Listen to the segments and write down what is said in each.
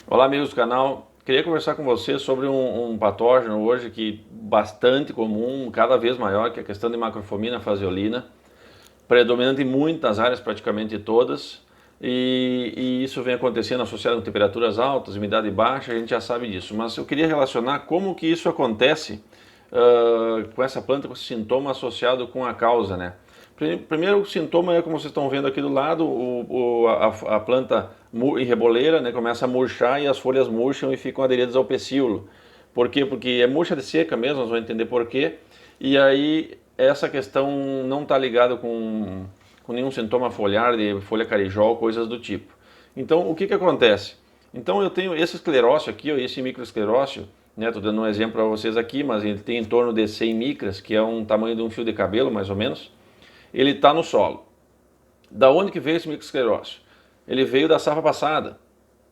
Olá, amigos do canal. Queria conversar com você sobre um patógeno hoje que bastante comum, cada vez maior, que é a questão de macrofomina faseolina, predominante em muitas áreas, praticamente todas, e isso vem acontecendo associado com temperaturas altas, umidade baixa, a gente já sabe disso. Mas eu queria relacionar como que isso acontece com essa planta, com esse sintoma associado com a causa, né? Primeiro, o sintoma é como vocês estão vendo aqui do lado, a planta em reboleira, né, começa a murchar e as folhas murcham e ficam aderidas ao pecíolo. Por quê? Porque é murcha de seca mesmo, nós vamos entender por quê. E aí essa questão não está ligada com nenhum sintoma foliar, de folha carijol, coisas do tipo. Então, o que que acontece? Então eu tenho esse esclerócio aqui, ó, esse microesclerócio, né? Estou dando um exemplo para vocês aqui, mas ele tem em torno de 100 micras, que é um tamanho de um fio de cabelo, mais ou menos. Ele está no solo. Da onde que veio esse microesclerócio? Ele veio da safra passada.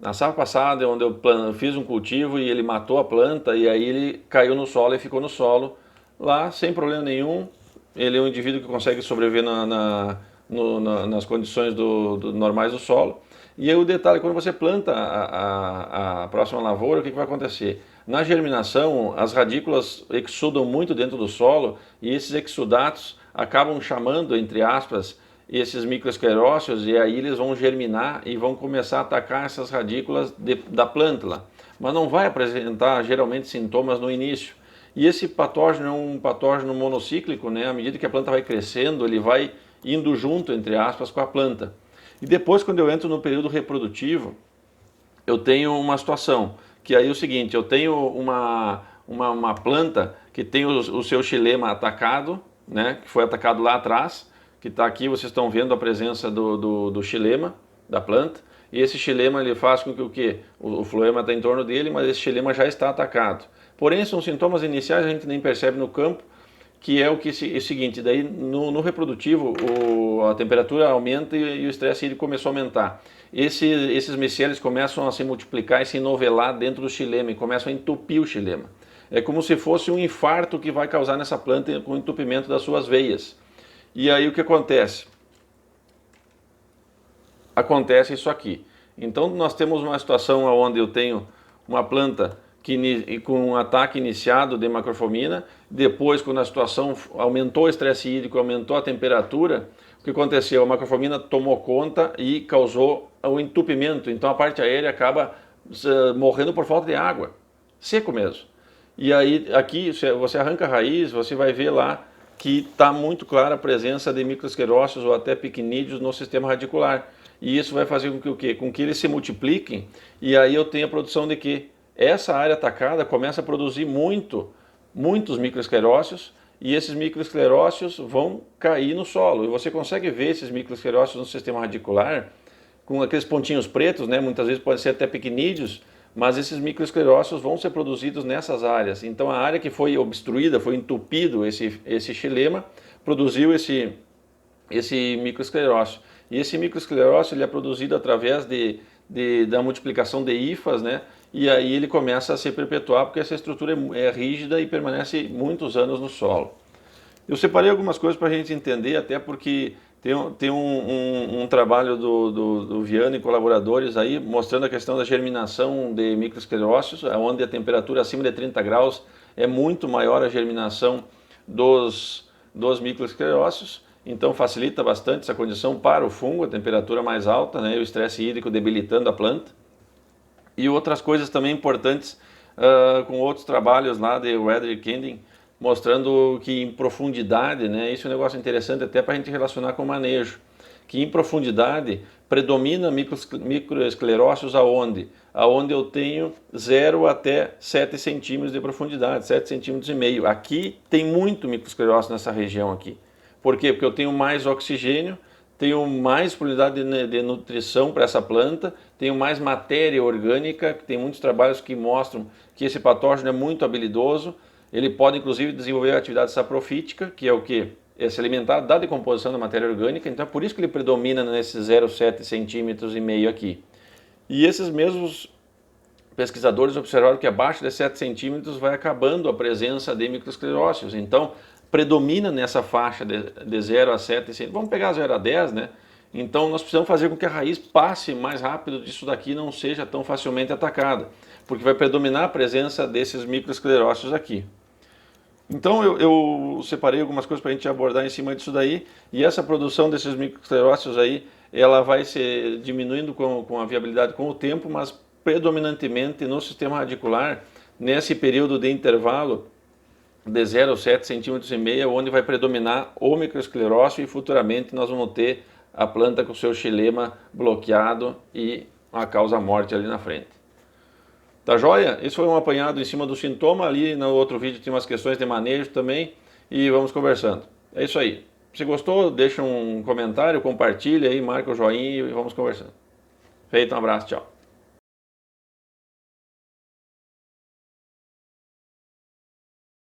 Na safra passada, onde eu fiz um cultivo e ele matou a planta, e aí ele caiu no solo e ficou no solo, lá sem problema nenhum. Ele é um indivíduo que consegue sobreviver nas condições normais do solo. E aí o detalhe, quando você planta a próxima lavoura, o que vai acontecer? Na germinação, as radículas exudam muito dentro do solo e esses exudatos acabam chamando, entre aspas, esses microesclerócios, e aí eles vão germinar e vão começar a atacar essas radículas da plântula. Mas não vai apresentar geralmente sintomas no início. E esse patógeno é um patógeno monocíclico, né? À medida que a planta vai crescendo, ele vai indo junto, entre aspas, com a planta. E depois, quando eu entro no período reprodutivo, eu tenho uma situação, que aí é o seguinte, eu tenho uma planta que tem o seu xilema atacado, né, que foi atacado lá atrás, que está aqui, vocês estão vendo a presença do xilema, da planta, e esse xilema ele faz com que o quê? O floema está em torno dele, mas esse xilema já está atacado. Porém, são sintomas iniciais, a gente nem percebe no campo, que é o seguinte, daí no reprodutivo a temperatura aumenta e o estresse hídrico começou a aumentar. Esses miceles começam a se multiplicar e se enovelar dentro do xilema e começam a entupir o xilema. É como se fosse um infarto que vai causar nessa planta com o entupimento das suas veias. E aí o que acontece? Acontece isso aqui. Então nós temos uma situação onde eu tenho uma planta com um ataque iniciado de macrofomina, depois quando a situação aumentou o estresse hídrico, aumentou a temperatura, o que aconteceu? A macrofomina tomou conta e causou o entupimento, então a parte aérea acaba morrendo por falta de água, seco mesmo. E aí aqui você arranca a raiz, você vai ver lá que está muito clara a presença de microesclerócios ou até pequenídeos no sistema radicular. E isso vai fazer com que o quê? Com que eles se multipliquem e aí eu tenho a produção de quê? Essa área atacada começa a produzir muitos microesclerócios e esses microesclerócios vão cair no solo. E você consegue ver esses microesclerócios no sistema radicular com aqueles pontinhos pretos, né? Muitas vezes podem ser até pequenídeos, mas esses microesclerócios vão ser produzidos nessas áreas. Então a área que foi obstruída, foi entupido esse xilema, produziu esse microesclerócio. E esse microesclerócio ele é produzido através da multiplicação de hifas, né? E aí ele começa a se perpetuar porque essa estrutura é rígida e permanece muitos anos no solo. Eu separei algumas coisas para a gente entender, até porque tem um trabalho do Viana e colaboradores aí, mostrando a questão da germinação de microesclerócios, onde a temperatura acima de 30 graus é muito maior a germinação dos microesclerócios, então facilita bastante essa condição para o fungo, a temperatura mais alta, né, e o estresse hídrico debilitando a planta. E outras coisas também importantes com outros trabalhos lá de Weather Kending, mostrando que em profundidade, né, isso é um negócio interessante até para a gente relacionar com o manejo, que em profundidade predomina microesclerócios aonde? Aonde eu tenho 0 até 7 centímetros de profundidade, 7 centímetros e meio. Aqui tem muito microesclerócio nessa região aqui. Por quê? Porque eu tenho mais oxigênio, tenho mais disponibilidade de nutrição para essa planta, tenho mais matéria orgânica, tem muitos trabalhos que mostram que esse patógeno é muito habilidoso, ele pode inclusive desenvolver a atividade saprofítica, que é o que? É se alimentar da decomposição da matéria orgânica, então é por isso que ele predomina nesses 0,7 centímetros e meio aqui. E esses mesmos pesquisadores observaram que abaixo de 7 centímetros vai acabando a presença de microesclerócios, então predomina nessa faixa de 0 a 7 centímetros, vamos pegar 0 a 10, né? Então nós precisamos fazer com que a raiz passe mais rápido disso daqui, não seja tão facilmente atacada, porque vai predominar a presença desses microesclerócitos aqui. Então eu separei algumas coisas para a gente abordar em cima disso daí, e essa produção desses microesclerócitos aí, ela vai se diminuindo com a viabilidade com o tempo, mas predominantemente no sistema radicular, nesse período de intervalo de 0 a 7,5 cm, onde vai predominar o microesclerócio e futuramente nós vamos ter a planta com o seu xilema bloqueado e a causa-morte ali na frente. Tá joia? Esse foi um apanhado em cima do sintoma. Ali no outro vídeo tem umas questões de manejo também e vamos conversando. É isso aí. Se gostou, deixa um comentário, compartilha aí, marca o joinha e vamos conversando. Feito, um abraço, tchau.